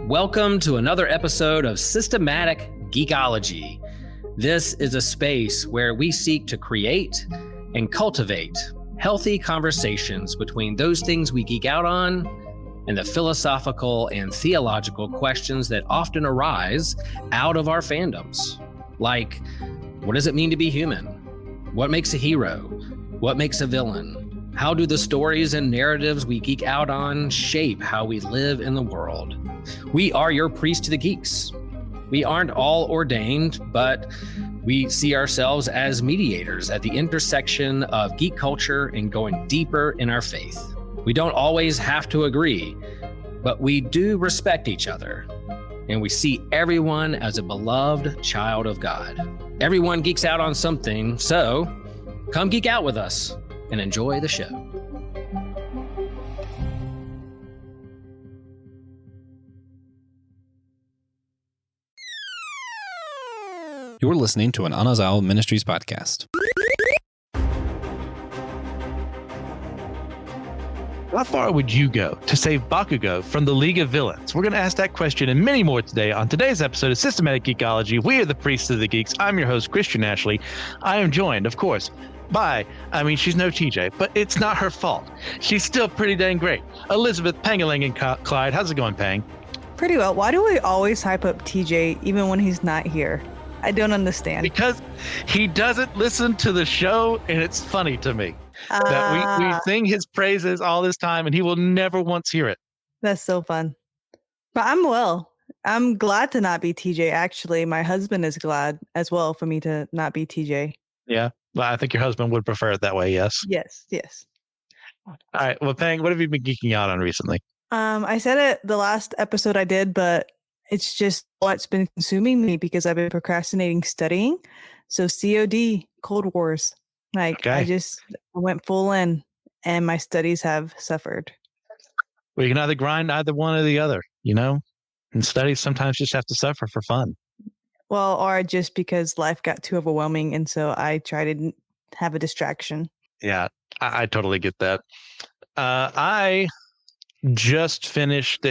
Welcome to another episode of Systematic Geekology. This is a space where we seek to create and cultivate healthy conversations between those things we geek out on and the philosophical and theological questions that often arise out of our fandoms. Like, what does it mean to be human? What makes a hero? What makes a villain? How do the stories and narratives we geek out on shape how we live in the world? We are your priest to the geeks. We aren't all ordained, but we see ourselves as mediators at the intersection of geek culture and going deeper in our faith. We don't always have to agree, but we do respect each other, and we see everyone as a beloved child of God. Everyone geeks out on something, so come geek out with us and enjoy the show. You're listening to an Anazao Ministries podcast. How far would you go to save Bakugo from the League of Villains? We're going to ask that question and many more today on today's episode of Systematic Geekology. We are the Priests of the Geeks. I'm your host, Christian Ashley. I am joined, of course, by, she's no TJ, but it's not her fault. She's still pretty dang great. Elizabeth, Pangalangan, and Clyde. How's it going, Pang? Pretty well. Why do we always hype up TJ even when he's not here? I don't understand. Because he doesn't listen to the show, and it's funny to me that we sing his praises all this time, and he will never once hear it. That's so fun. But I'm glad to not be TJ, actually. My husband is glad as well for me to not be TJ. Yeah. Well, I think your husband would prefer it that way, yes? Yes. All right. Well, Pang, what have you been geeking out on recently? I said it the last episode I did, but it's just what's been consuming me because I've been procrastinating studying. So COD, Cold Wars. I went full in and my studies have suffered. Well, you can either grind either one or the other, and studies sometimes just have to suffer for fun. Well, or just because life got too overwhelming. And so I try to have a distraction. Yeah, I totally get that. I just finished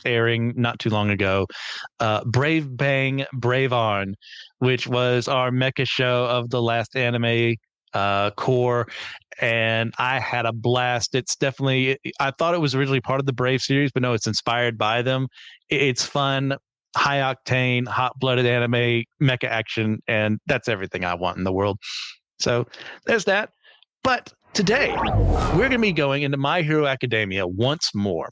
airing not too long ago, Brave Bang Brave Arn, which was our mecha show of the last anime core, and I had a blast. It's definitely, I thought it was originally part of the Brave series, but no, it's inspired by them. It's fun, high octane, hot-blooded anime mecha action, and that's everything I want in the world. So there's that. But today, we're going to be going into My Hero Academia once more,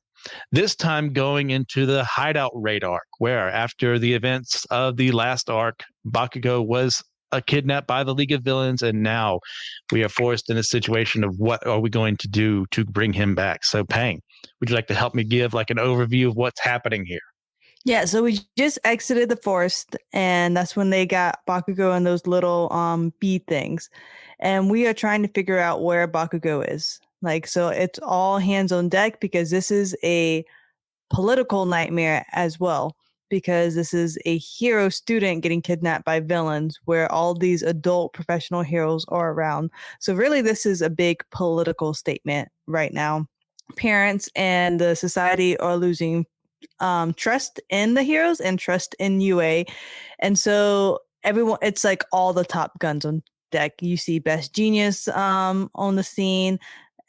this time going into the Hideout Raid arc, where after the events of the last arc, Bakugo was kidnapped by the League of Villains, and now we are forced in a situation of what are we going to do to bring him back. So, Pang, would you like to help me give an overview of what's happening here? Yeah, so we just exited the forest, and that's when they got Bakugo and those little bee things. And we are trying to figure out where Bakugo is. So it's all hands on deck because this is a political nightmare as well, because this is a hero student getting kidnapped by villains where all these adult professional heroes are around. So really, this is a big political statement right now. Parents and the society are losing trust in the heroes and trust in UA. And so everyone, it's like all the top guns on deck. You see Best Genius on the scene,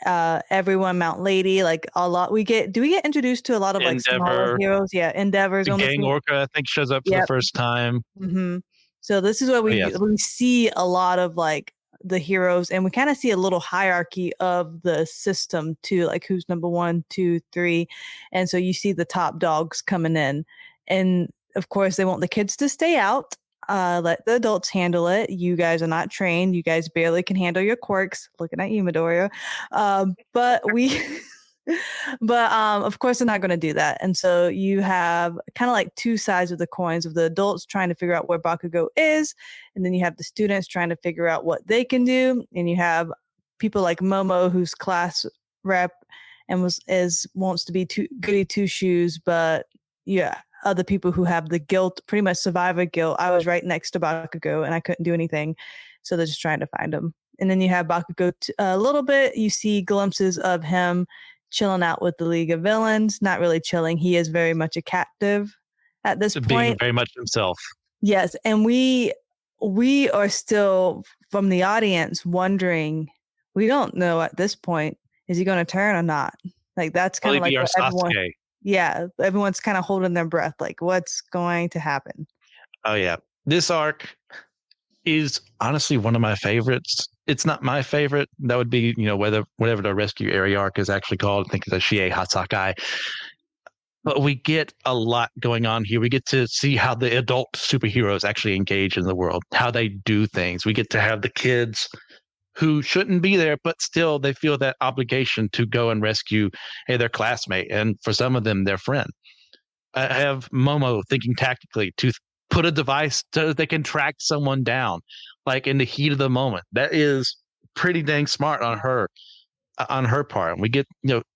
everyone, Mount Lady, a lot. Do we get introduced to a lot of smaller heroes? Yeah, Endeavor's on the Gang scene. Orca, I think, shows up for the first time. Mm-hmm. So this is where we see a lot of the heroes, and we kind of see a little hierarchy of the system too, who's number 1, 2, 3. And so you see the top dogs coming in, and of course they want the kids to stay out. Let the adults handle it. You guys are not trained. You guys barely can handle your quirks. Looking at you, Midoriya. But of course they're not going to do that. And so you have kind of two sides of the coins of the adults trying to figure out where Bakugo is. And then you have the students trying to figure out what they can do. And you have people like Momo, who's class rep and wants to be goody two shoes. But yeah, other people who have the guilt, pretty much survivor guilt. I was right next to Bakugo and I couldn't do anything. So they're just trying to find him. And then you have Bakugo a little bit. You see glimpses of him chilling out with the League of Villains. Not really chilling. He is very much a captive at this Being point. very much himself. Yes, and we are still from the audience wondering. We don't know at this point, is he going to turn or not? Like that's kind of like what everyone. Sasuke. Yeah, everyone's kind of holding their breath. Like, what's going to happen? Oh yeah, this arc is honestly one of my favorites. It's not my favorite. That would be, whatever the rescue area arc is actually called. I think it's a Shie Hatsakai. But we get a lot going on here. We get to see how the adult superheroes actually engage in the world, how they do things. We get to have the kids who shouldn't be there, but still they feel that obligation to go and rescue their classmate, and for some of them, their friend. I have Momo thinking tactically to put a device so that they can track someone down, like in the heat of the moment. That is pretty dang smart on her part. And we get,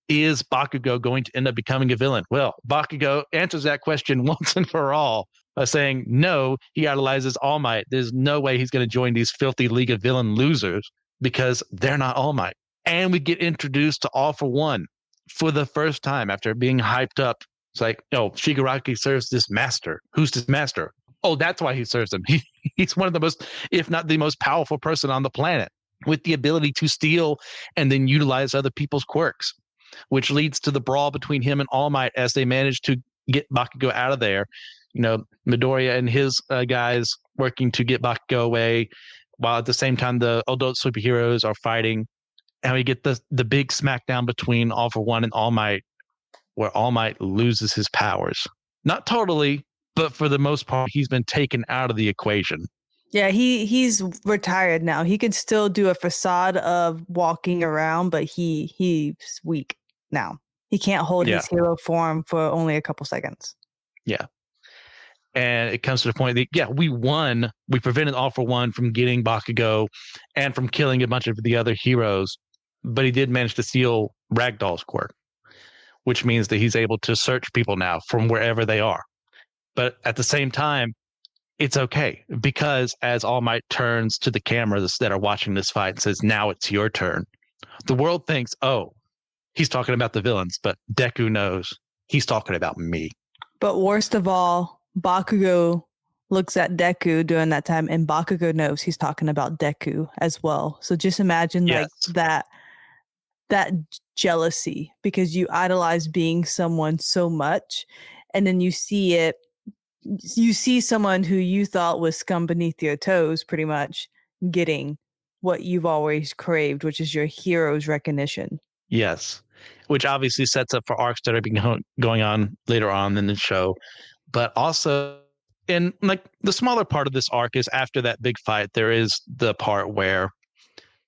is Bakugo going to end up becoming a villain? Well, Bakugo answers that question once and for all by saying, no, he idolizes All Might. There's no way he's going to join these filthy League of Villain losers because they're not All Might. And we get introduced to All for One for the first time after being hyped up. It's like, Shigaraki serves this master. Who's this master? Oh, that's why he serves him. He's one of the most, if not the most powerful person on the planet, with the ability to steal and then utilize other people's quirks, which leads to the brawl between him and All Might as they manage to get Bakugo out of there. Midoriya and his guys working to get Bakugo away, while at the same time the adult superheroes are fighting. And we get the big smackdown between All for One and All Might, where All Might loses his powers. Not totally, but for the most part, he's been taken out of the equation. Yeah, he's retired now. He can still do a facade of walking around, but he's weak now. He can't hold his hero form for only a couple seconds. Yeah. And it comes to the point that, we won. We prevented All for One from getting Bakugo and from killing a bunch of the other heroes, but he did manage to steal Ragdoll's quirk, which means that he's able to search people now from wherever they are. But at the same time, it's okay, because as All Might turns to the cameras that are watching this fight and says, now it's your turn, the world thinks, oh, he's talking about the villains, but Deku knows he's talking about me. But worst of all, Bakugo looks at Deku during that time, and Bakugo knows he's talking about Deku as well. So just imagine that jealousy, because you idolize being someone so much, and then you see someone who you thought was scum beneath your toes pretty much getting what you've always craved, which is your hero's recognition. Yes, which obviously sets up for arcs that are going on later on in the show. But also, in like the smaller part of this arc is after that big fight, there is the part where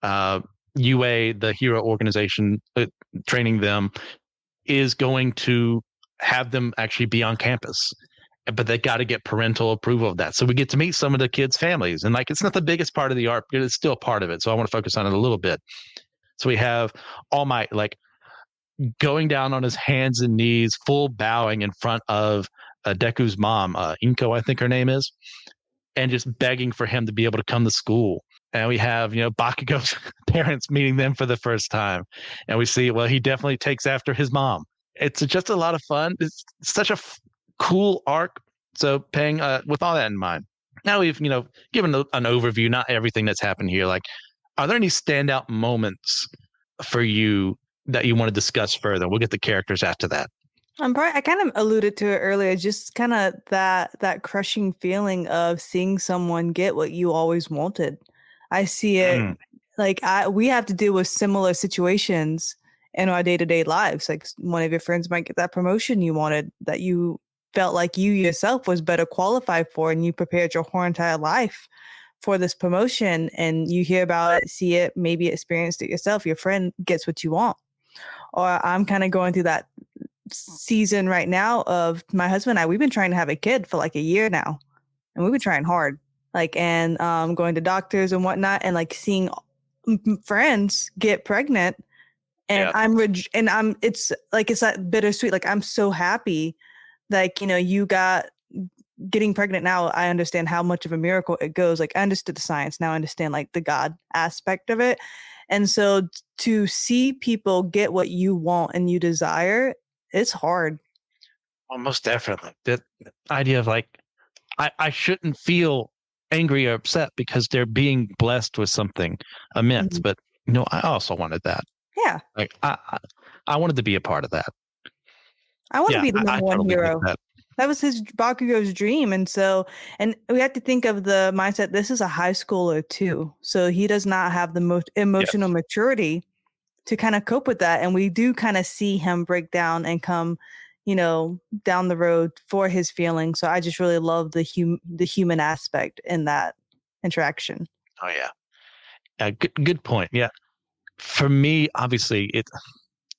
UA, the hero organization training them, is going to have them actually be on campus. But they got to get parental approval of that. So we get to meet some of the kids' families. And it's not the biggest part of the arc, but it's still part of it. So I want to focus on it a little bit. So we have All Might going down on his hands and knees, full bowing in front of Deku's mom, Inko, I think her name is, and just begging for him to be able to come to school. And we have, Bakugo's parents meeting them for the first time. And we see, he definitely takes after his mom. It's just a lot of fun. It's such a cool arc. So paying with all that in mind, now we've given an overview, not everything that's happened here. Are there any standout moments for you that you want to discuss further? We'll get the characters after that. I kind of alluded to it earlier, just kind of that crushing feeling of seeing someone get what you always wanted. I see it we have to deal with similar situations in our day-to-day lives. Like one of your friends might get that promotion you wanted, that you felt like you yourself was better qualified for, and you prepared your whole entire life for this promotion, and you hear about it, see it, maybe experienced it yourself. Your friend gets what you want. Or I'm kind of going through that season right now of my husband and I. We've been trying to have a kid for a year now, and we've been trying hard, and going to doctors and whatnot, and seeing friends get pregnant, and it's that bittersweet. I'm so happy. You got getting pregnant now. I understand how much of a miracle it goes. I understood the science. Now I understand the God aspect of it. And so to see people get what you want and you desire, it's hard. Almost definitely. That idea of like, I shouldn't feel angry or upset because they're being blessed with something immense. Mhm. But I also wanted that. Yeah. Like I wanted to be a part of that. I want to Yeah, be the I number one totally get hero. that. That was his Bakugo's dream. And we have to think of the mindset. This is a high schooler too. So he does not have the most emotional maturity to kind of cope with that. And we do kind of see him break down and come, down the road for his feelings. So I just really love the human aspect in that interaction. Oh yeah. Good point. Yeah. For me, obviously,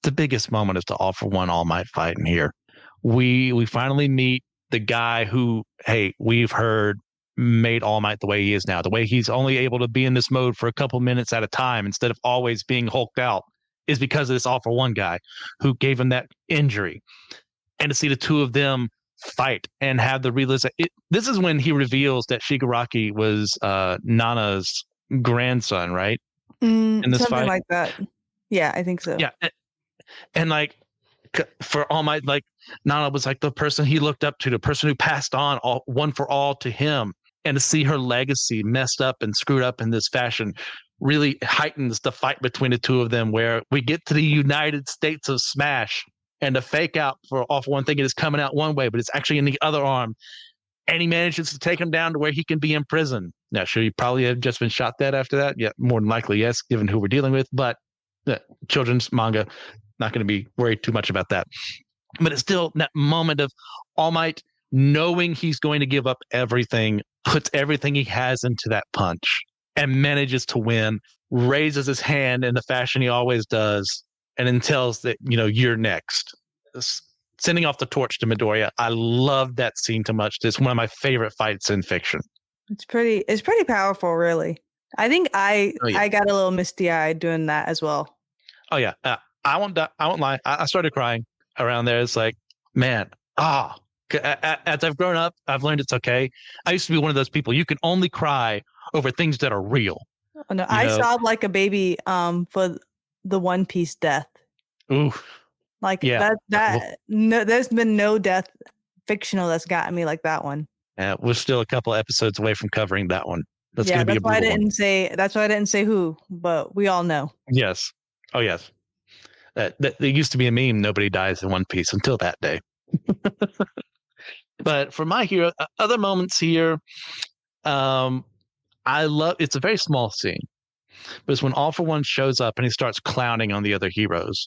the biggest moment is the All for One All Might fight in here. We finally meet the guy who, hey, we've heard made All Might the way he is now, the way he's only able to be in this mode for a couple minutes at a time instead of always being hulked out is because of this All for One guy who gave him that injury. And to see the two of them fight and have the realization. This is when he reveals that Shigaraki was Nana's grandson, right? In this Something fight? like that. Yeah, I think so. Yeah. And like for All Might, like Nana was like the person he looked up to, the person who passed on one for all to him. And to see her legacy messed up and screwed up in this fashion really heightens the fight between the two of them, where we get to the United States of Smash and the fake out for All for One thinking it's coming out one way, but it's actually in the other arm. And he manages to take him down to where he can be in prison. Now, should he probably have just been shot dead after that? Yeah, more than likely, yes, given who we're dealing with. But children's manga, not going to be worried too much about that. But it's still that moment of All Might knowing he's going to give up everything, puts everything he has into that punch and manages to win, raises his hand in the fashion he always does, and then tells that, you're next. Sending off the torch to Midoriya. I love that scene too much. It's one of my favorite fights in fiction. It's pretty powerful, really. I think I got a little misty-eyed doing that as well. Oh yeah. I won't lie. I started crying around there. It's like, man, as I've grown up, I've learned it's okay. I used to be one of those people. You can only cry over things that are real. Oh, no, I sobbed like a baby for the One Piece death. Ooh. Like there's been no death fictional that's gotten me like that one. We're still a couple episodes away from covering that one. That's going to be a brutal one. That's why I didn't say who, but we all know. Yes. Oh, yes. There used to be a meme, nobody dies in One Piece until that day. But for my hero, other moments here, it's a very small scene, but it's when All for One shows up and he starts clowning on the other heroes.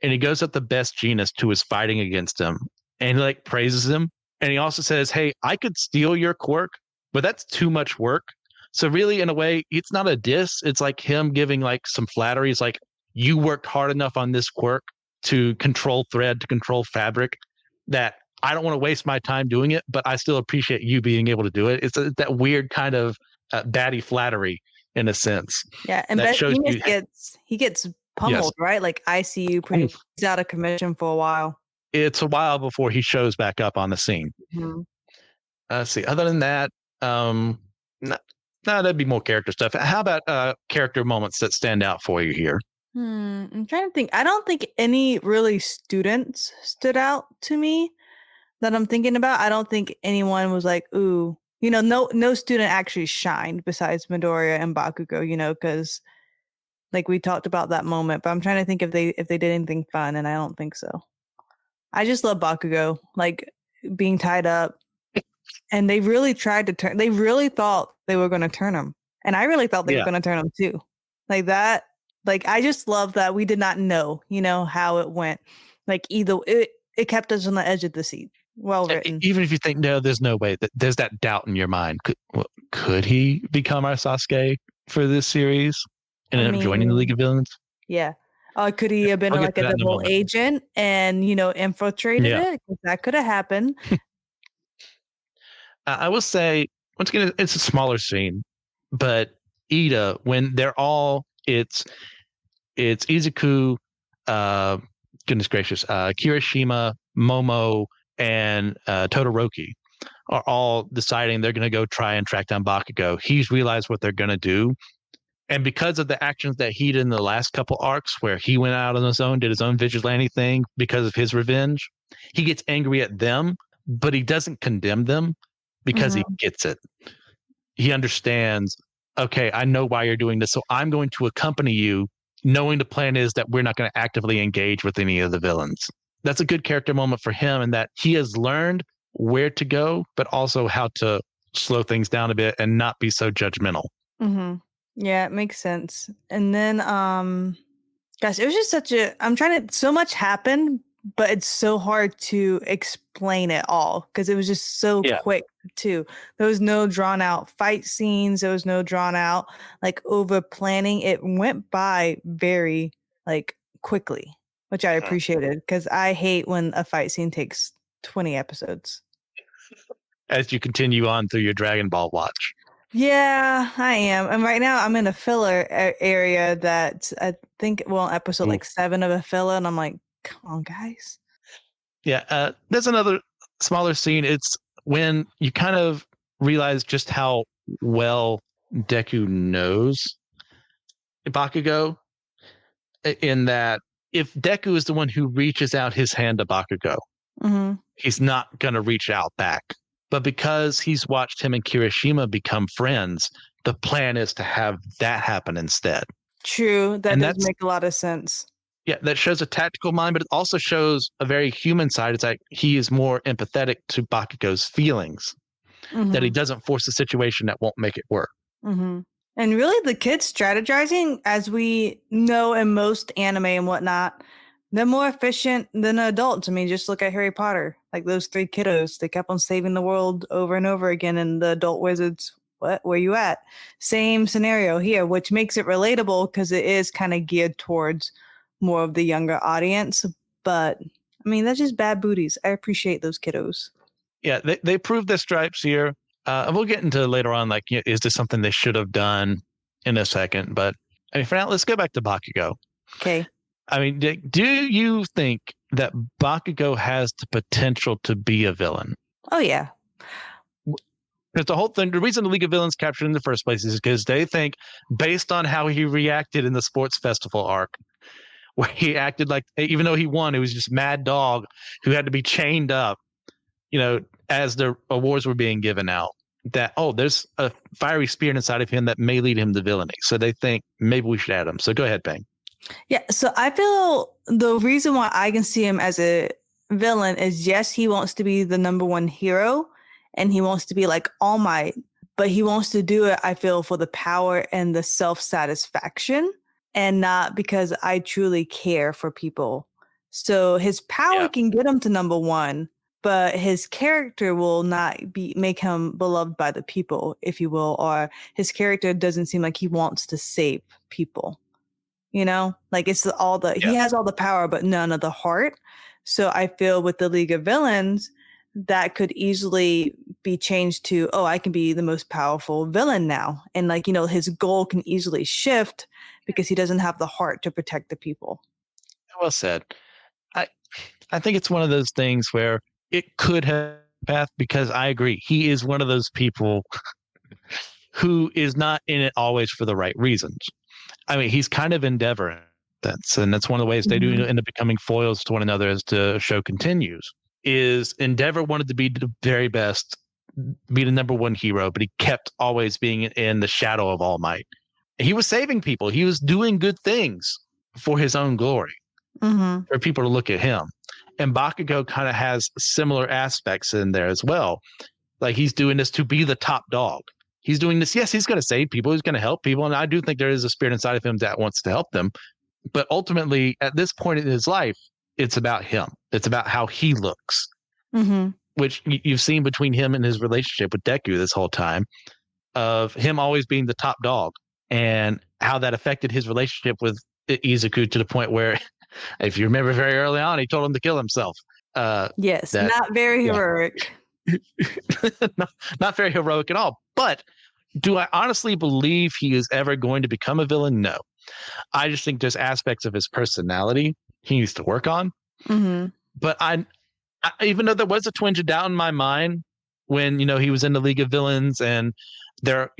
And he goes at the best Genus who is fighting against him. And he praises him. And he also says, hey, I could steal your quirk, but that's too much work. So really, in a way, it's not a diss. It's like him giving some flattery. It's like, you worked hard enough on this quirk to control thread, to control fabric, that I don't want to waste my time doing it, but I still appreciate you being able to do it. It's that weird kind of baddie flattery in a sense. Yeah, and Best Genus gets pummeled, right? Like ICU, he's out of commission for a while. It's a while before he shows back up on the scene. Mm-hmm. Let's see. Other than that, that'd be more character stuff. How about character moments that stand out for you here? I'm trying to think. I don't think any really students stood out to me that I'm thinking about. I don't think anyone was like, ooh, no student actually shined besides Midoriya and Bakugo, because we talked about that moment, but I'm trying to think if they did anything fun, and I don't think so. I just love Bakugo, being tied up, and they really tried to turn. They really thought they were going to turn him, and I really thought they were going to turn him too. Like that. I just love that we did not know, how it went. Either it kept us on the edge of the seat. Well written. Even if you think, no, there's no way, that there's that doubt in your mind. Could he become our Sasuke for this series and end up joining the League of Villains? Yeah. Could he have been a double agent and, infiltrated it? That could have happened. I will say, once again, it's a smaller scene, but Ida, when they're all, it's Izuku, goodness gracious, Kirishima, Momo, and Todoroki are all deciding they're going to go try and track down Bakugo. He's realized what they're going to do, And because of the actions that he did in the last couple arcs, where he went out on his own, did his own vigilante thing because of his revenge, he gets angry at them, but he doesn't condemn them because he gets it. He understands, okay, I know why you're doing this, so I'm going to accompany you, knowing the plan is that we're not going to actively engage with any of the villains. That's a good character moment for him, in that he has learned where to go, but also how to slow things down a bit and not be so judgmental. Mm-hmm. Yeah, it makes sense. And then, gosh, it was just so much happened, but it's so hard to explain it all because it was just so quick too. There was no drawn out fight scenes. There was no drawn out like over planning. It went by very like quickly, which I appreciated because I hate when a fight scene takes 20 episodes. As you continue on through your Dragon Ball watch. Yeah, I am. And right now I'm in a filler area that I think, episode like 7 of a filler. And I'm like, come on, guys. Yeah. There's another smaller scene. It's when you kind of realize just how well Deku knows Bakugo, in that if Deku is the one who reaches out his hand to Bakugo, he's not going to reach out back. But because he's watched him and Kirishima become friends, the plan is to have that happen instead. True. That does make a lot of sense. Yeah, that shows a tactical mind, but it also shows a very human side. It's like he is more empathetic to Bakugo's feelings, that he doesn't force a situation that won't make it work. And really, the kids strategizing, as we know in most anime and whatnot, they're more efficient than adults. I mean, just look at Harry Potter. Like those 3 kiddos, they kept on saving the world over and over again. And the adult wizards, what? Where you at? Same scenario here, which makes it relatable because it is kind of geared towards more of the younger audience. But I mean, that's just bad booties. I appreciate those kiddos. Yeah, they proved their stripes here. We'll get into later on, like, is this something they should have done in a second? But I mean, for now, let's go back to Bakugo. Okay. I mean, do you think that Bakugo has the potential to be a villain? Oh, yeah. Because the whole thing, the reason the League of Villains captured in the first place is because they think, based on how he reacted in the sports festival arc, where he acted like, even though he won, it was just mad dog who had to be chained up, as the awards were being given out, that, there's a fiery spirit inside of him that may lead him to villainy. So they think maybe we should add him. So go ahead, Bang. Yeah, so I feel the reason why I can see him as a villain is, yes, he wants to be the number one hero and he wants to be like All Might, but he wants to do it, I feel, for the power and the self-satisfaction and not because I truly care for people. So his power can get him to number one, but his character will not make him beloved by the people, if you will, or his character doesn't seem like he wants to save people. Like it's he has all the power, but none of the heart. So I feel with the League of Villains, that could easily be changed to, I can be the most powerful villain now. And his goal can easily shift because he doesn't have the heart to protect the people. Well said. I think it's one of those things where it could have a path, because I agree. He is one of those people who is not in it always for the right reasons. I mean, he's kind of Endeavor, and that's one of the ways they do end up becoming foils to one another as the show continues. Is Endeavor wanted to be the very best, be the number one hero, but he kept always being in the shadow of All Might. He was saving people. He was doing good things for his own glory, for people to look at him. And Bakugo kind of has similar aspects in there as well. Like he's doing this to be the top dog. He's doing this. Yes, he's going to save people. He's going to help people. And I do think there is a spirit inside of him that wants to help them. But ultimately, at this point in his life, it's about him. It's about how he looks, which you've seen between him and his relationship with Deku this whole time, of him always being the top dog, and how that affected his relationship with Izuku to the point where, if you remember very early on, he told him to kill himself. Yes, not very heroic. Not very heroic at all. But do I honestly believe he is ever going to become a villain? No. I just think there's aspects of his personality he needs to work on. But I even though there was a twinge of doubt in my mind when he was in the League of Villains, and there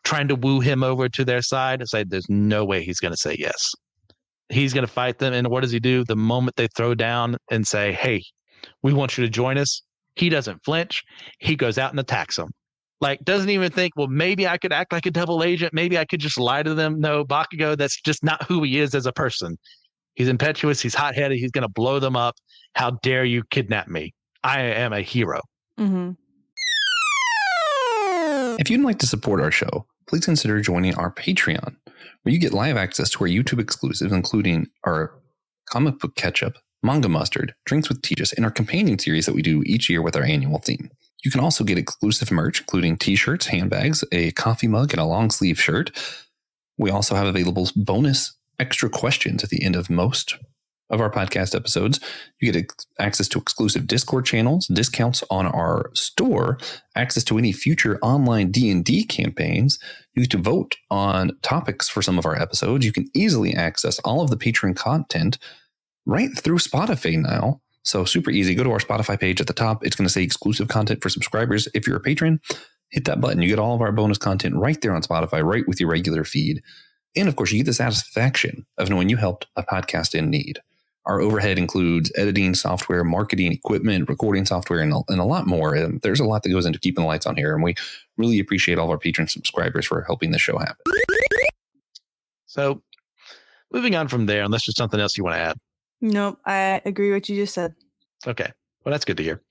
trying to woo him over to their side. It's like, there's no way he's going to say yes. He's going to fight them. And what does he do? The moment they throw down and say, hey, we want you to join us, he doesn't flinch. He goes out and attacks them. Like, doesn't even think, well, maybe I could act like a double agent. Maybe I could just lie to them. No, Bakugo, that's just not who he is as a person. He's impetuous. He's hot-headed. He's going to blow them up. How dare you kidnap me? I am a hero. Mm-hmm. If you'd like to support our show, please consider joining our Patreon, where you get live access to our YouTube exclusives, including our comic book catch-up, Manga Mustard, Drinks with Teachers, and our companion series that we do each year with our annual theme. You can also get exclusive merch, including t-shirts, handbags, a coffee mug, and a long sleeve shirt. We also have available bonus extra questions at the end of most of our podcast episodes. You get access to exclusive Discord channels, discounts on our store, access to any future online D&D campaigns. You get to vote on topics for some of our episodes. You can easily access all of the Patreon content right through Spotify now. So super easy. Go to our Spotify page at the top. It's going to say exclusive content for subscribers. If you're a patron, hit that button. You get all of our bonus content right there on Spotify, right with your regular feed. And of course, you get the satisfaction of knowing you helped a podcast in need. Our overhead includes editing software, marketing equipment, recording software, and a lot more. And there's a lot that goes into keeping the lights on here. And we really appreciate all of our patron subscribers for helping this show happen. So moving on from there, unless there's something else you want to add. Nope, I agree with what you just said. Okay. Well, that's good to hear.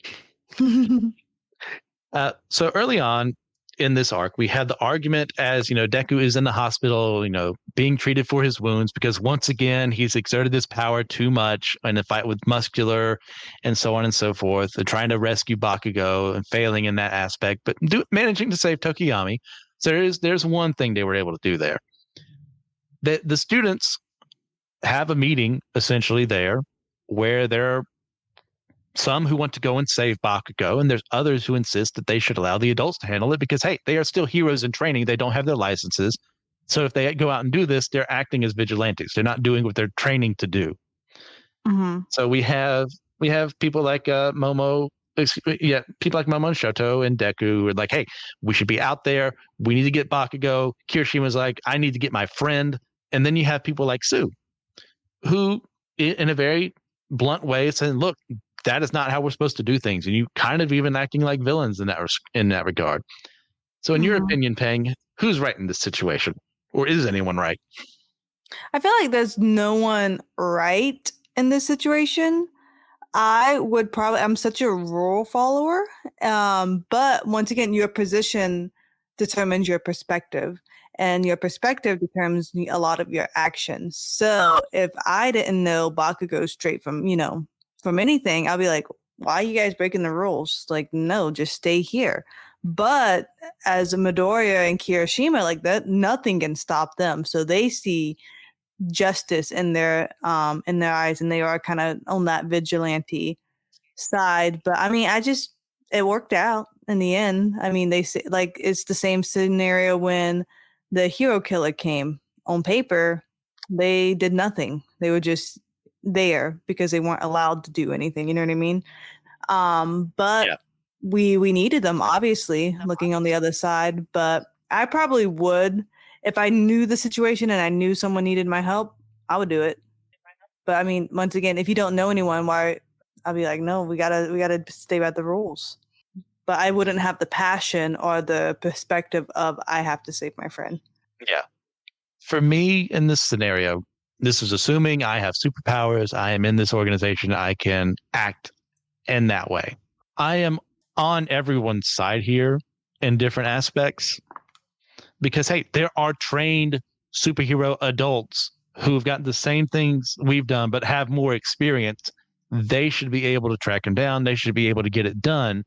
So early on in this arc, we had the argument as, Deku is in the hospital, being treated for his wounds because once again, he's exerted his power too much in a fight with Muscular and so on and so forth, and trying to rescue Bakugo and failing in that aspect, but managing to save Tokiyami. So there's one thing they were able to do there. The students have a meeting essentially there where there are some who want to go and save Bakugo, and there's others who insist that they should allow the adults to handle it because, hey, they are still heroes in training. They don't have their licenses. So if they go out and do this, they're acting as vigilantes. They're not doing what they're training to do. Mm-hmm. So we have people like Momo, people like Momo and Shoto and Deku who are like, hey, we should be out there. We need to get Bakugo. Kirishima's like, I need to get my friend. And then you have people like Sue, who in a very blunt way saying, look, that is not how we're supposed to do things. And you kind of even acting like villains in that regard. So in your opinion, Peng, who's right in this situation? Or is anyone right? I feel like there's no one right in this situation. I'm such a rule follower. But once again, your position determines your perspective. And your perspective determines a lot of your actions. So if I didn't know Bakugo straight from anything, I'll be like, why are you guys breaking the rules? Like, no, just stay here. But as Midoriya and Kirishima, like that, nothing can stop them. So they see justice in their eyes, and they are kind of on that vigilante side. But I mean, it worked out in the end. I mean, they say like it's the same scenario when the hero killer came. On paper, they did nothing. They were just there because they weren't allowed to do anything. You know what I mean? But yeah. We needed them, obviously, looking on the other side. But I probably would, if I knew the situation and I knew someone needed my help, I would do it. But I mean, once again, if you don't know anyone, why? I'll be like, no, we gotta stay by the rules. But I wouldn't have the passion or the perspective of I have to save my friend. Yeah. For me, in this scenario, this is assuming I have superpowers. I am in this organization. I can act in that way. I am on everyone's side here in different aspects because, hey, there are trained superhero adults who've got the same things we've done but have more experience. They should be able to track him down. They should be able to get it done.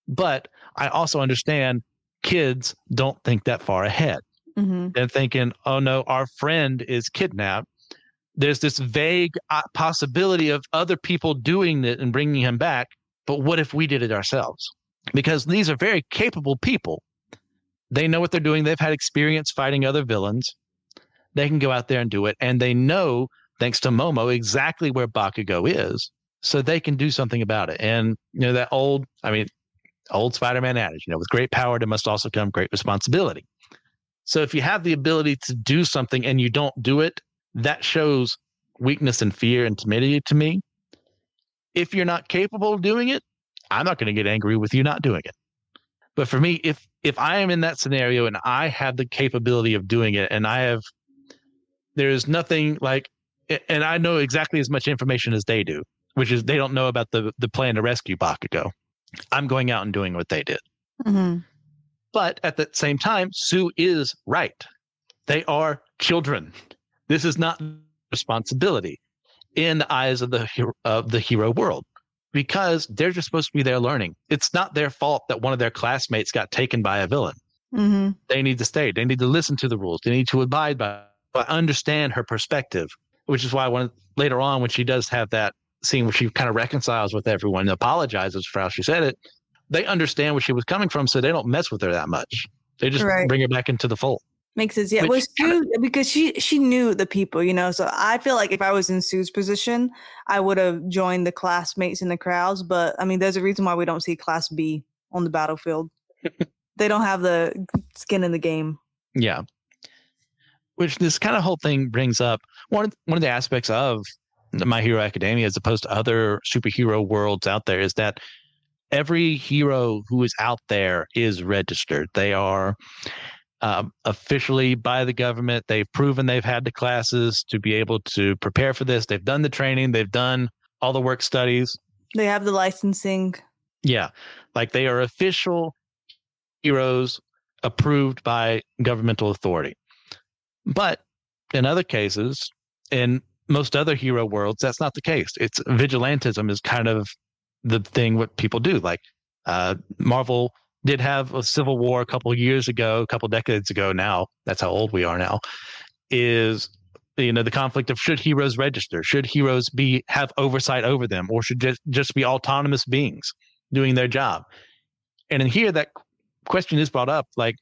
But I also understand kids don't think that far ahead. Mm-hmm. They're thinking, oh no, our friend is kidnapped. There's this vague possibility of other people doing it and bringing him back. But what if we did it ourselves? Because these are very capable people. They know what they're doing. They've had experience fighting other villains. They can go out there and do it. And they know, thanks to Momo, exactly where Bakugo is. So they can do something about it. And, that old Spider-Man adage, with great power, there must also come great responsibility. So if you have the ability to do something and you don't do it, that shows weakness and fear and timidity to me. If you're not capable of doing it, I'm not going to get angry with you not doing it. But for me, if I am in that scenario and I have the capability of doing it, and there's nothing like, and I know exactly as much information as they do, which is they don't know about the plan to rescue Bakugo. I'm going out and doing what they did. Mm-hmm. But at the same time, Sue is right. They are children. This is not responsibility in the eyes of the hero world, because they're just supposed to be there learning. It's not their fault that one of their classmates got taken by a villain. Mm-hmm. They need to stay. They need to listen to the rules. They need to abide by. But understand her perspective, which is why later on when she does have that scene where she kind of reconciles with everyone and apologizes for how she said it, they understand where she was coming from, so they don't mess with her that much. They just bring her back into the fold. Makes sense. Yeah, it was Sue, because she knew the people, so I feel like if I was in Sue's position, I would have joined the classmates in the crowds. But I mean, there's a reason why we don't see Class B on the battlefield. They don't have the skin in the game. Yeah. Which this kind of whole thing brings up one of the aspects of My Hero Academia, as opposed to other superhero worlds out there, is that every hero who is out there is registered. They are officially by the government. They've proven they've had the classes to be able to prepare for this. They've done the training. They've done all the work studies. They have the licensing. Yeah. Like they are official heroes approved by governmental authority. But in other cases, in most other hero worlds, that's not the case. It's vigilantism is kind of the thing what people do. Like Marvel did have a civil war a couple decades ago now. That's how old we are now. Is the conflict of should heroes register? Should heroes have oversight over them, or should just be autonomous beings doing their job? And in here, that question is brought up. Like,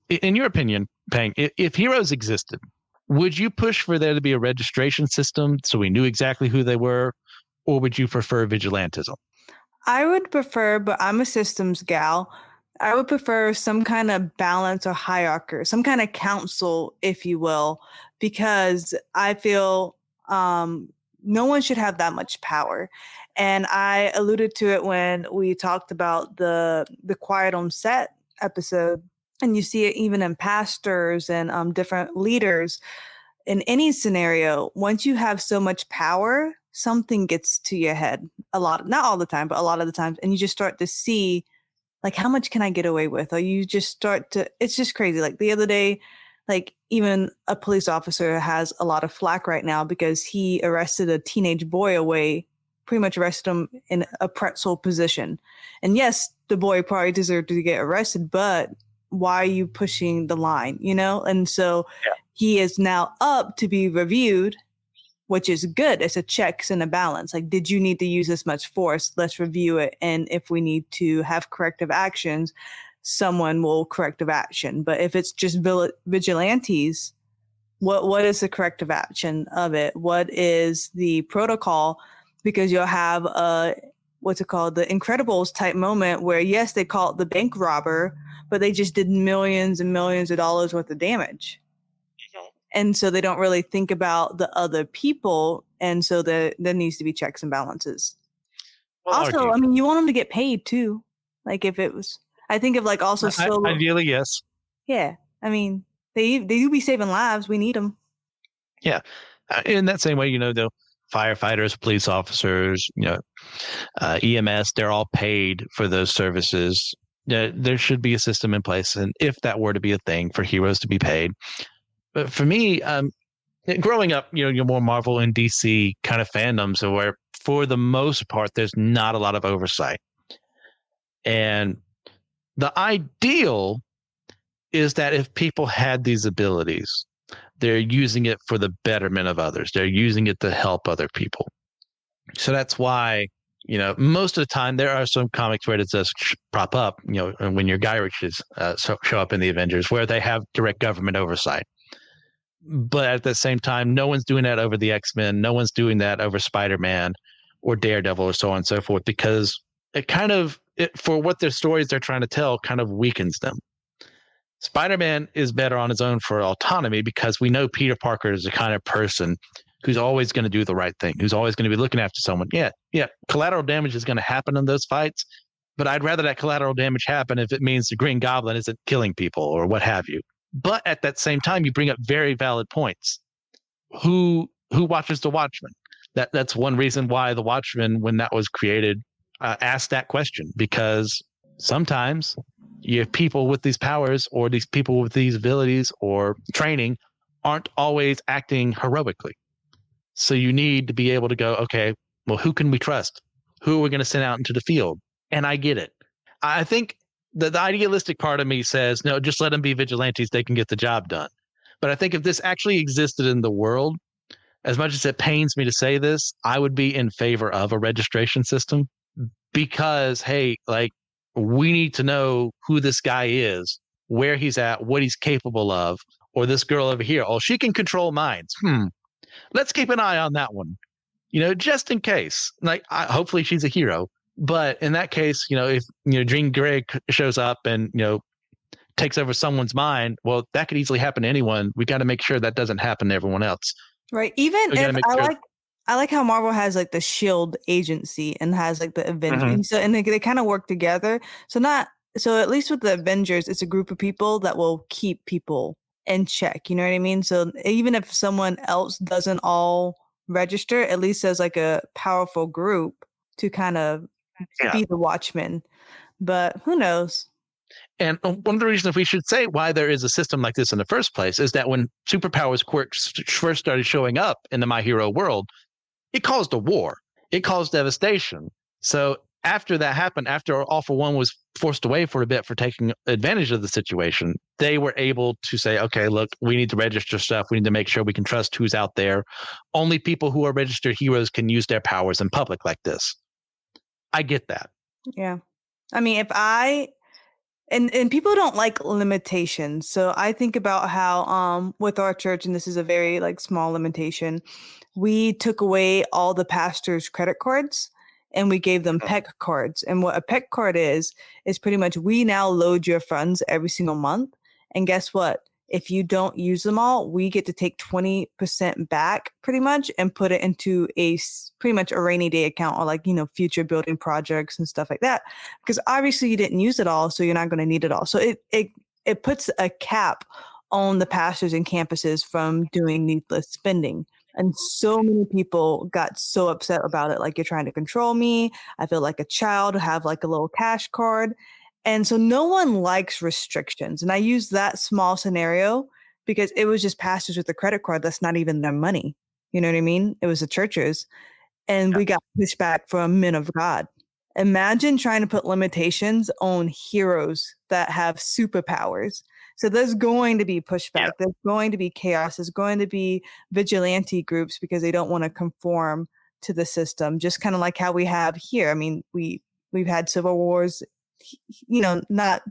in your opinion, Pang, if heroes existed, would you push for there to be a registration system so we knew exactly who they were, or would you prefer vigilantism? I would prefer, but I'm a systems gal, I would prefer some kind of balance or hierarchy, some kind of council, if you will, because I feel no one should have that much power. And I alluded to it when we talked about the Quiet on Set episode. And you see it even in pastors and different leaders. In any scenario, once you have so much power, something gets to your head not all the time, but a lot of the times. And you just start to see, like, how much can I get away with? Or you just start to, it's just crazy. Like the other day, like even a police officer has a lot of flack right now because he arrested a teenage boy pretty much arrested him in a pretzel position. And yes, the boy probably deserved to get arrested, but why are you pushing the line, And so he is now up to be reviewed, which is good. It's a checks and a balance. Like, did you need to use this much force? Let's review it. And if we need to have corrective actions, someone will corrective action. But if it's just vigilantes, what is the corrective action of it? What is the protocol? Because you'll have what's it called? The Incredibles type moment where, yes, they call it the bank robber, but they just did millions and millions of dollars worth of damage. And so they don't really think about the other people. And so there needs to be checks and balances. Well, also, I mean, you want them to get paid too. Like if it was, I think of like also solo. Ideally, yes. Yeah. I mean, they do be saving lives. We need them. Yeah. In that same way, the firefighters, police officers, EMS, they're all paid for those services. There should be a system in place. And if that were to be a thing for heroes to be paid. But for me, growing up, you're more Marvel and DC kind of fandoms where for the most part, there's not a lot of oversight. And the ideal is that if people had these abilities, they're using it for the betterment of others. They're using it to help other people. So that's why, most of the time there are some comics where it does prop up, when your Guy Ritchies show up in the Avengers where they have direct government oversight. But at the same time, no one's doing that over the X-Men. No one's doing that over Spider-Man or Daredevil or so on and so forth, because it for what their stories they're trying to tell kind of weakens them. Spider-Man is better on his own for autonomy because we know Peter Parker is the kind of person who's always going to do the right thing, who's always going to be looking after someone. Yeah, collateral damage is going to happen in those fights, but I'd rather that collateral damage happen if it means the Green Goblin isn't killing people or what have you. But at that same time, you bring up very valid points. Who watches the Watchmen? That's one reason why the Watchmen, when that was created, asked that question, because sometimes you have people with these powers or these people with these abilities or training aren't always acting heroically. So you need to be able to go, okay, well, who can we trust? Who are we going to send out into the field? And I get it. I think the idealistic part of me says, no, just let them be vigilantes. They can get the job done. But I think if this actually existed in the world, as much as it pains me to say this, I would be in favor of a registration system because, hey, like, we need to know who this guy is, where he's at, what he's capable of, or this girl over here. Oh, she can control minds. Let's keep an eye on that one, just in case. Like, hopefully she's a hero. But in that case, if Jean Grey shows up and takes over someone's mind, well, that could easily happen to anyone. We got to make sure that doesn't happen to everyone else. Right. Even if I like how Marvel has like the Shield agency and has like the Avengers, Mhm. so and they kind of work together. So at least with the Avengers, it's a group of people that will keep people in check. You know what I mean? So even if someone else doesn't all register, at least there's like a powerful group to kind of be the Watchmen. But who knows? And one of the reasons we should say why there is a system like this in the first place is that when superpowers quirks first started showing up in the My Hero world, it caused a war. It caused devastation. So after that happened, after All for One was forced away for a bit for taking advantage of the situation, they were able to say, okay, look, we need to register stuff. We need to make sure we can trust who's out there. Only people who are registered heroes can use their powers in public like this. I get that. Yeah. I mean, and people don't like limitations. So I think about how with our church, and this is a very like small limitation, we took away all the pastors' credit cards and we gave them PEC cards. And what a PEC card is pretty much we now load your funds every single month. And guess what? If you don't use them all, we get to take 20% back pretty much and put it into pretty much a rainy day account or like, future building projects and stuff like that. Because obviously you didn't use it all, so you're not going to need it all. So it puts a cap on the pastors and campuses from doing needless spending. And so many people got so upset about it. Like, you're trying to control me. I feel like a child, have like a little cash card. And so no one likes restrictions. And I use that small scenario because it was just pastors with a credit card. That's not even their money. You know what I mean? It was the churches. And we got pushback from men of God. Imagine trying to put limitations on heroes that have superpowers. So there's going to be pushback. There's going to be chaos. There's going to be vigilante groups because they don't want to conform to the system. Just kind of like how we have here. I mean, we've had civil wars, not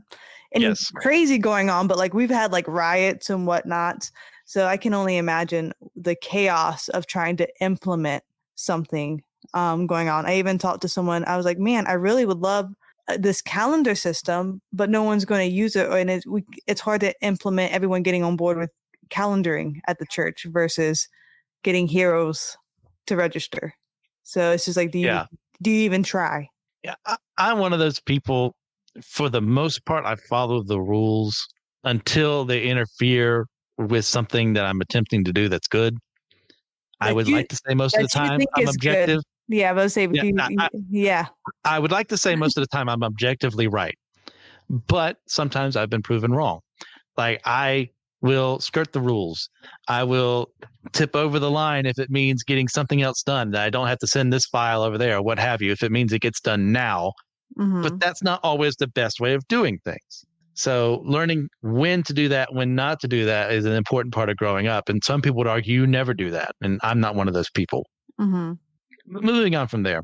any crazy going on, but like we've had like riots and whatnot. So I can only imagine the chaos of trying to implement something going on. I even talked to someone. I was like, man, I really would love this calendar system, but no one's going to use it. And it's hard to implement everyone getting on board with calendaring at the church versus getting heroes to register. So it's just like, do you even try? Yeah, I'm one of those people. For the most part, I follow the rules until they interfere with something that I'm attempting to do that's good. I would like to say most of the time I'm objective. Good. Yeah, I would say I would like to say most of the time I'm objectively right. But sometimes I've been proven wrong. Like, I will skirt the rules. I will tip over the line if it means getting something else done, that I don't have to send this file over there or what have you, if it means it gets done now. Mm-hmm. But that's not always the best way of doing things. So learning when to do that, when not to do that is an important part of growing up. And some people would argue you never do that. And I'm not one of those people. Mm-hmm. Moving on from there.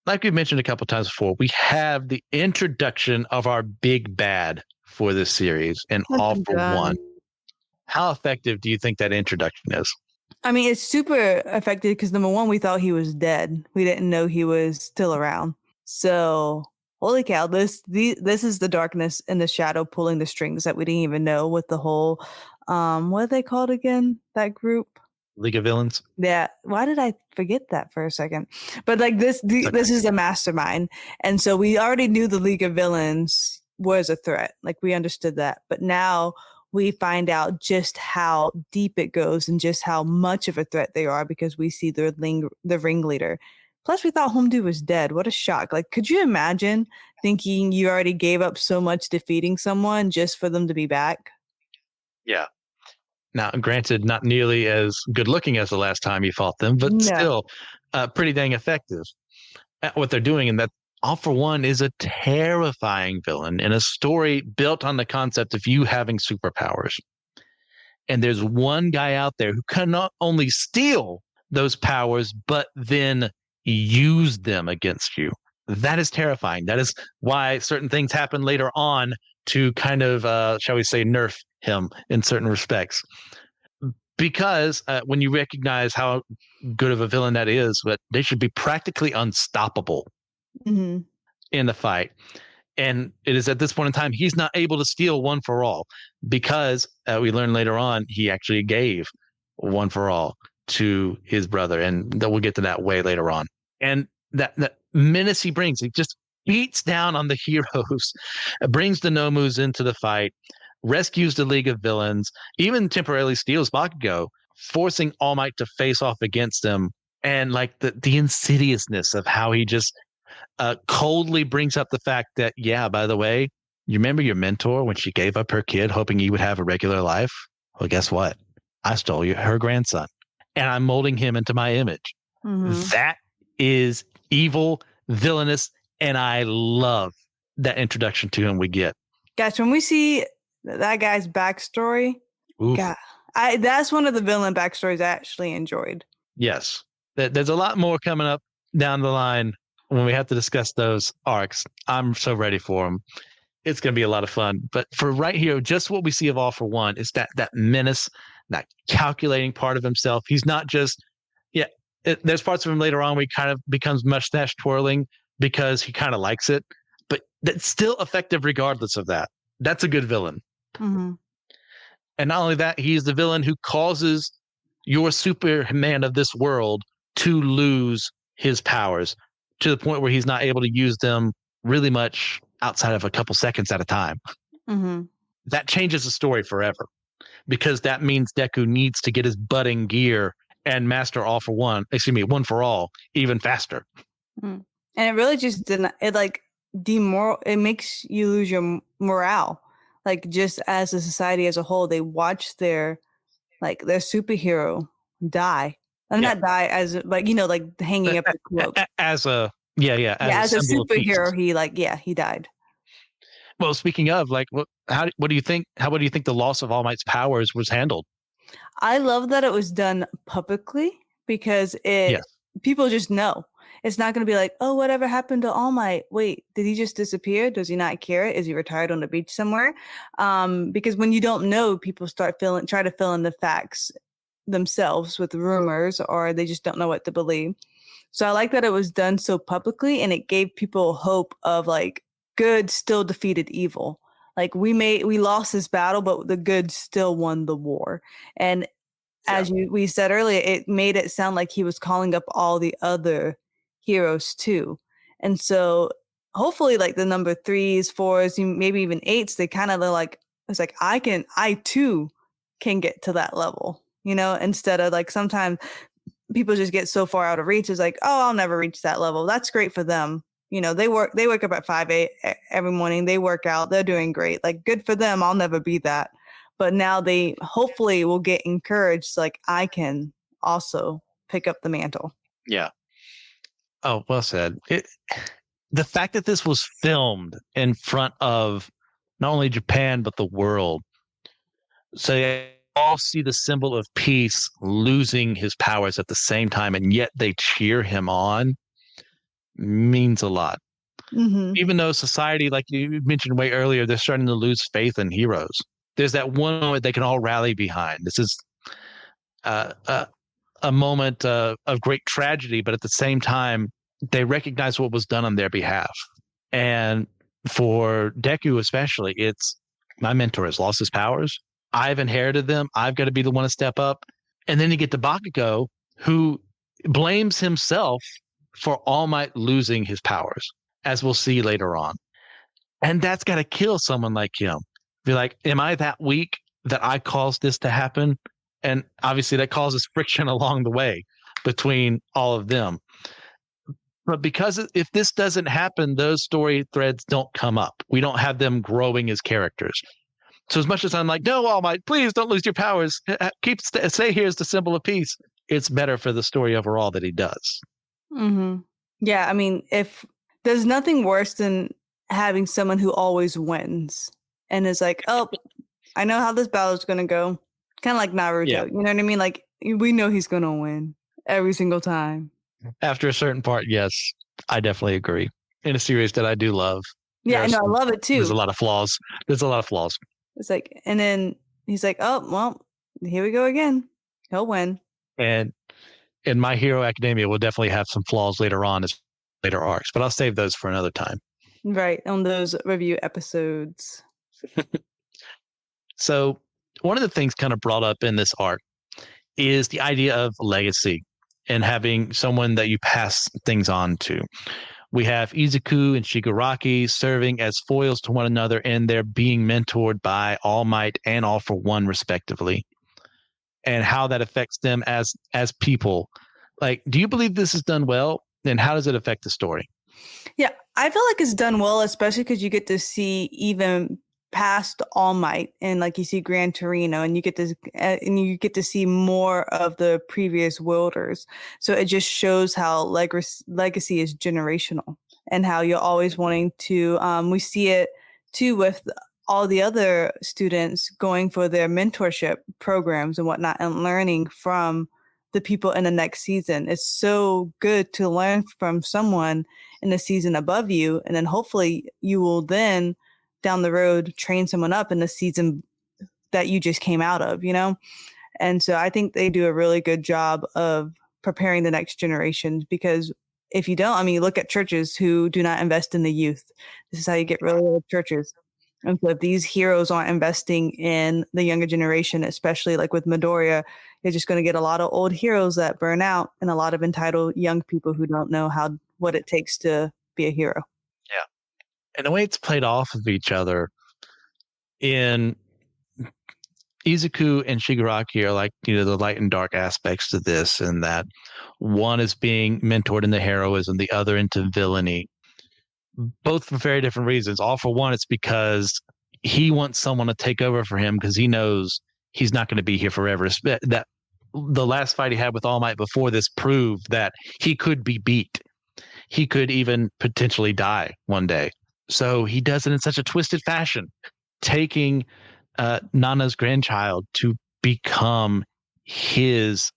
Like we've mentioned a couple times before, we have the introduction of our big bad for this series in All for One. How effective do you think that introduction is? I mean, it's super effective because number one, we thought he was dead. We didn't know he was still around. So holy cow, this is the darkness and the shadow pulling the strings that we didn't even know with the whole what are they called again, that group? League of Villains. Yeah, why did I forget that for a second? But like this is a mastermind, and so we already knew the League of Villains was a threat, like we understood that, but now we find out just how deep it goes and just how much of a threat they are because we see the ringleader. Plus, we thought Home Dude was dead. What a shock! Like, could you imagine thinking you already gave up so much defeating someone just for them to be back? Yeah. Now, granted, not nearly as good looking as the last time you fought them, but still pretty dang effective at what they're doing. And that All for One is a terrifying villain in a story built on the concept of you having superpowers. And there's one guy out there who can not only steal those powers, but then use them against you. That is terrifying. That is why certain things happen later on to kind of, shall we say, nerf him in certain respects. Because when you recognize how good of a villain that is, but they should be practically unstoppable in the fight. And it is at this point in time, he's not able to steal One for All because we learn later on, he actually gave One for All to his brother. And we'll get to that way later on. And that menace he brings, it just beats down on the heroes, brings the Nomus into the fight, rescues the League of Villains, even temporarily steals Bakugo, forcing All Might to face off against them. And like the insidiousness of how he just coldly brings up the fact that, yeah, by the way, you remember your mentor when she gave up her kid hoping you would have a regular life? Well, guess what? I stole her grandson and I'm molding him into my image. That is evil, villainous, and I love that introduction to him we get. Gosh, when we see that guy's backstory, God, that's one of the villain backstories I actually enjoyed. Yes. There's a lot more coming up down the line when we have to discuss those arcs. I'm so ready for them. It's going to be a lot of fun. But for right here, just what we see of All for One is that menace, that calculating part of himself. He's not just, there's parts of him later on where he kind of becomes mustache twirling because he kind of likes it, but that's still effective regardless of that. That's a good villain. And not only that, he is the villain who causes your Superman of this world to lose his powers to the point where he's not able to use them really much outside of a couple seconds at a time. That changes the story forever because that means Deku needs to get his butt in gear and master One for All even faster. And it really just it makes you lose your morale. Like just as a society as a whole, they watch their superhero die. Not die as like hanging up the cloak. As a superhero, he died. Well, speaking of, what do you think? How do you think the loss of All Might's powers was handled? I love that it was done publicly because people just know. It's not going to be like, oh, whatever happened to All Might? Wait, did he just disappear? Does he not care? Is he retired on the beach somewhere? Because when you don't know, people try to fill in the facts themselves with rumors, or they just don't know what to believe. So I like that it was done so publicly, and it gave people hope of like good still defeated evil. Like we lost this battle, but the good still won the war. And as we said earlier, it made it sound like he was calling up all the other heroes too. And so hopefully like the number 3s, 4s, maybe even 8s, they kind of like, it's like, I too can get to that level, instead of like sometimes people just get so far out of reach. It's like, oh, I'll never reach that level. That's great for them. They wake up at 5 every morning. They work out. They're doing great. Like good for them. I'll never be that. But now they hopefully will get encouraged. Like I can also pick up the mantle. Yeah. Oh, well said. The fact that this was filmed in front of not only Japan, but the world. So they all see the symbol of peace losing his powers at the same time, and yet they cheer him on, means a lot. Even though society, like you mentioned way earlier, they're starting to lose faith in heroes. There's that one moment they can all rally behind. This is a moment of great tragedy, but at the same time, they recognize what was done on their behalf. And for Deku especially, it's my mentor has lost his powers. I've inherited them. I've got to be the one to step up. And then you get the Bakugo, who blames himself for All Might losing his powers, as we'll see later on. And that's got to kill someone like him. Be like, am I that weak that I caused this to happen? And obviously that causes friction along the way between all of them. But because if this doesn't happen, those story threads don't come up. We don't have them growing as characters. So as much as I'm like, no, All Might, please don't lose your powers. Stay here as the symbol of peace. It's better for the story overall that he does. Mm-hmm. Yeah, I mean, if there's nothing worse than having someone who always wins and is like, oh, I know how this battle is going to go. Kind of like Naruto. Yeah. You know what I mean? Like, we know he's going to win every single time. After a certain part, yes, I definitely agree. In a series that I do love. Yeah, I know, I love it too. There's a lot of flaws. It's like, and then he's like, oh, well, here we go again. He'll win. And in My Hero Academia, we'll definitely have some flaws later on as later arcs, but I'll save those for another time. Right, on those review episodes. So one of the things kind of brought up in this arc is the idea of legacy and having someone that you pass things on to. We have Izuku and Shigaraki serving as foils to one another, and they're being mentored by All Might and All for One, respectively, and how that affects them as people. Like, do you believe this is done well? And how does it affect the story? Yeah, I feel like it's done well, especially because you get to see even past All Might, and like you see Gran Torino, and you get to see more of the previous wielders. So it just shows how legacy is generational, and how you're always wanting to. We see it too with all the other students going for their mentorship programs and whatnot, and learning from the people in the next season. It's so good to learn from someone in the season above you, and then hopefully you will then down the road train someone up in the season that you just came out of, you know? And so I think they do a really good job of preparing the next generation, because if you don't, I mean, you look at churches who do not invest in the youth. This is how you get really old churches. And so if these heroes aren't investing in the younger generation, especially like with Midoriya, you're just going to get a lot of old heroes that burn out and a lot of entitled young people who don't know what it takes to be a hero. Yeah. And the way it's played off of each other in Izuku and Shigaraki are like, you know, the light and dark aspects to this, and that one is being mentored into heroism, the other into villainy, both for very different reasons. All for One, it's because he wants someone to take over for him because he knows he's not going to be here forever. That the last fight he had with All Might before this proved that he could be beat. He could even potentially die one day. So he does it in such a twisted fashion, taking Nana's grandchild to become his,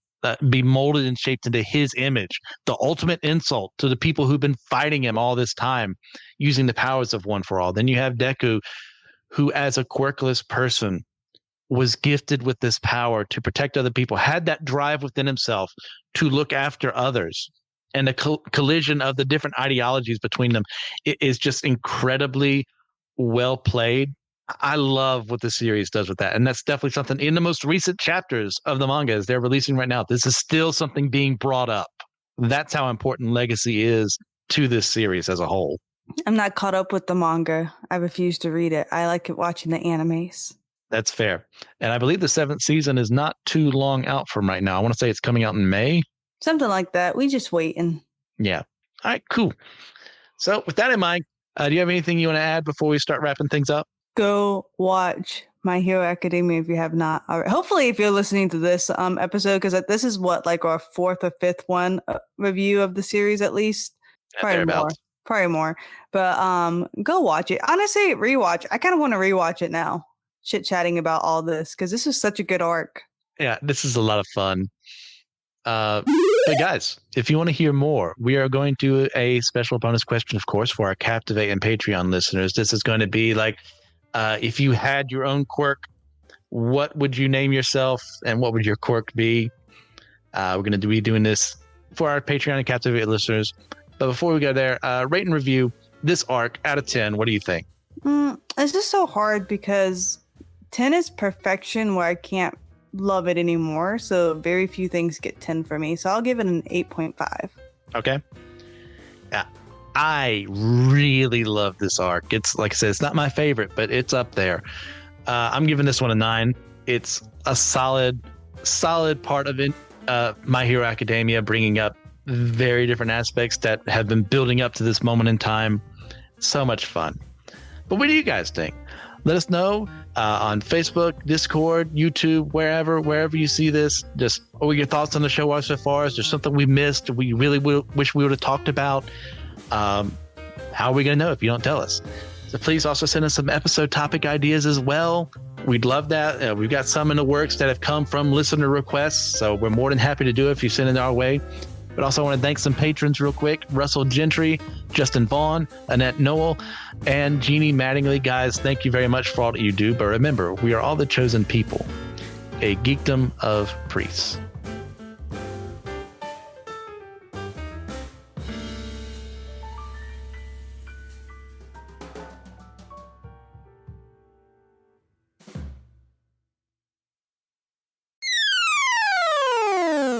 be molded and shaped into his image, the ultimate insult to the people who've been fighting him all this time, using the powers of One for All. Then you have Deku, who as a quirkless person was gifted with this power to protect other people, had that drive within himself to look after others. And the collision of the different ideologies between them is just incredibly well played. I love what the series does with that. And that's definitely something in the most recent chapters of the manga as they're releasing right now. This is still something being brought up. That's how important legacy is to this series as a whole. I'm not caught up with the manga. I refuse to read it. I like watching the animes. That's fair. And I believe the 7th season is not too long out from right now. I want to say it's coming out in May. Something like that. We just waiting. Yeah. All right, cool. So with that in mind, do you have anything you want to add before we start wrapping things up? Go watch My Hero Academia if you have not already. Hopefully, if you're listening to this episode, because this is what, like our 4th or 5th one review of the series, at least. Probably more. But go watch it. Honestly, rewatch. I kind of want to rewatch it now. Chit-chatting about all this, because this is such a good arc. Yeah, this is a lot of fun. But guys, if you want to hear more, we are going to do a special bonus question, of course, for our Captivate and Patreon listeners. This is going to be like, if you had your own quirk, what would you name yourself and what would your quirk be? We're going to be doing this for our Patreon and Captivate listeners. But before we go there, rate and review this arc out of 10, what do you think? It's just so hard because 10 is perfection where I can't love it anymore. So very few things get 10 for me. So I'll give it an 8.5. Okay. Yeah. I really love this arc. It's like I said, it's not my favorite, but it's up there. I'm giving this one a 9. It's a solid part of it. My Hero Academia, bringing up very different aspects that have been building up to this moment in time. So much fun. But what do you guys think? Let us know on Facebook, Discord, YouTube, wherever you see this. Just what were your thoughts on the show so far? Is there something we missed? We really wish we would have talked about. How are we going to know if you don't tell us? So please also send us some episode topic ideas as well. We'd love that. We've got some in the works that have come from listener requests, so we're more than happy to do it if you send it our way. But also want to thank some patrons real quick: Russell Gentry, Justin Vaughn, Annette Noel, and Jeannie Mattingly. Guys, thank you very much for all that you do. But remember, we are all the chosen people, a geekdom of priests.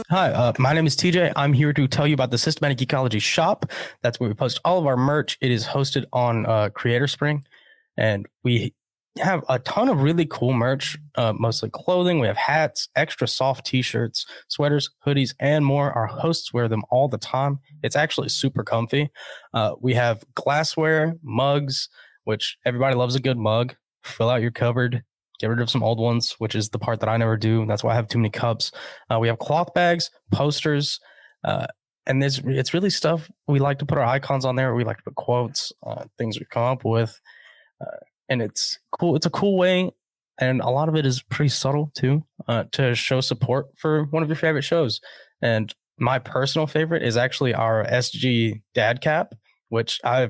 Hi, my name is TJ. I'm here to tell you about the Systematic Geekology shop. That's where we post all of our merch. It is hosted on Creator Spring, and we have a ton of really cool merch, mostly clothing. We have hats, extra soft t-shirts, sweaters, hoodies, and more. Our hosts wear them all the time. It's actually super comfy. We have glassware, mugs, which everybody loves a good mug. Fill out your cupboard. Get rid of some old ones, which is the part that I never do. That's why I have too many cups. We have cloth bags, posters, and it's really stuff. We like to put our icons on there. We like to put quotes, things we come up with, and it's cool. It's a cool way, and a lot of it is pretty subtle too, to show support for one of your favorite shows. And my personal favorite is actually our SG dad cap, which I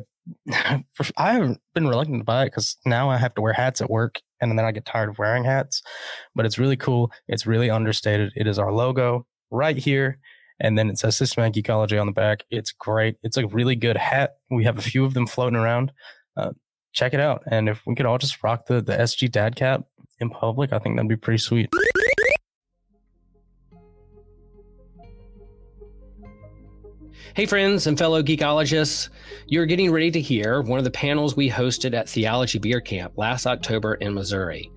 haven't been reluctant to buy it because now I have to wear hats at work, and then I get tired of wearing hats. But it's really cool. It's really understated. It is our logo right here, and then it says Systematic Geekology on the back. It's great. It's a really good hat. We have a few of them floating around. Check it out. And if we could all just rock the SG dad cap in public, I think that'd be pretty sweet. Hey friends and fellow geekologists, you're getting ready to hear one of the panels we hosted at Theology Beer Camp last October in Missouri.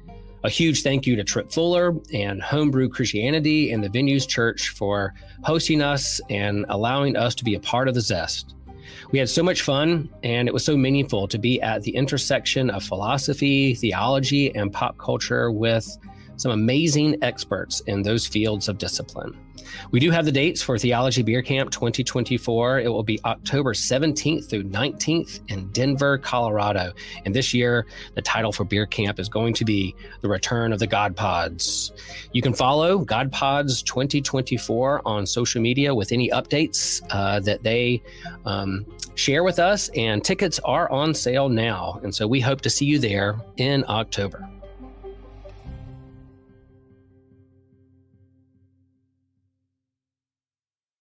A huge thank you to Trip Fuller and Homebrew Christianity and the Venues Church for hosting us and allowing us to be a part of the Zest. We had so much fun, and it was so meaningful to be at the intersection of philosophy, theology, and pop culture with some amazing experts in those fields of discipline. We do have the dates for Theology Beer Camp 2024. It will be October 17th through 19th in Denver, Colorado. And this year, the title for Beer Camp is going to be The Return of the God Pods. You can follow God Pods 2024 on social media with any updates that they share with us. And tickets are on sale now. And so we hope to see you there in October.